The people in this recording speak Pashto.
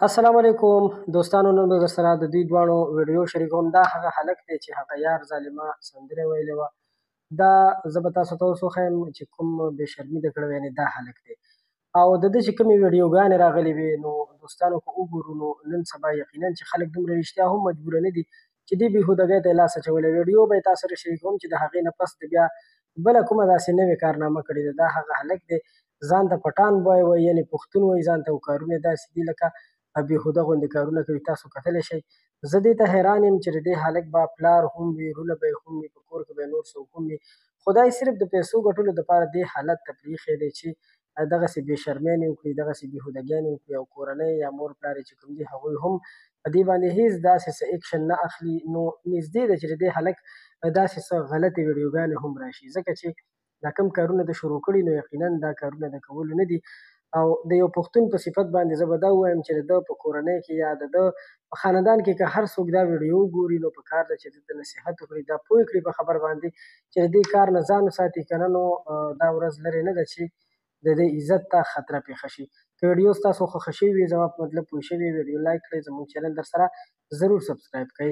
السلام علیکم دوستانو، نن به درسره د دوی دواړو ویډیو شریکوم. دا هغه هلک دی چې هغه یار ظالمه سندره ویلې وه. دا زه به تاسو ته اوس وښیم چې کوم بې شرمي ده کړې وه، یعنې دا هلک دی. او د ده چې کومې ویډیوګانې راغلې وې، نو دوستانو که وګورو نو نن سبا یقینا چې خلک دومره رښتیا هم مجبوره نه دي چې دې بېهودګۍ ته یې لاس اچولی. ویډیو به یې تاسو سره شریکوم چې د هغې نه پس د بیا بله کومه داسې نوې کارنامه کړې ده. دا هغه هلک دی، ځان ته پټان بوی وایي، یعنې پښتون وایي ځان ته، او کارونه یې داسې دي لکه بېهوده غوندې کارونه کوي. تاسو کتلی شئ. زه دې ته حیران یم چې د دې هلک به پلار هم وي، وروڼه به یې هم وي، په کور کې به یې نور څوک هم وي. خدای صرف د پیسو ګټلو دپاره دې حالت ته پرېښی دی چې دغسې بې شرمیانې وکړي، دغسې بېهودګیانې وکړي، او کورنۍ یا مور پلار یې چې کوم دي هغوی هم په دې باندې هېڅ داسې څه اکشن نه اخلي. نو نږدې ده چې د دې هلک داسې څه غلطې ویډیوګانې هم راشي، ځکه چې دا کوم کارونه ده شروع کړي نو یقینا دا کارونه د کولو نه دي. او د یو پښتون په صفت باندې زه به دا ووایم چې د ده په کورنۍ کې یا د ده په خاندان کې که هر څوک دا ویډیو وګوري نو پکار ده چې ده ته نصیحت وکړي، دا پوه کړي په خبر باندې چې د دې کار نه ځان وساتي، که نه نو دا ورځ لرې نه ده چې د دې عزت ته خطره پېښه شي. که ویډیو ستاسو خوښه شوې وي، زما په مطلب پوه شوي، ویډیو لایک کړئ، زموږ چینل درسره ضرور سبسکرایب کړئ.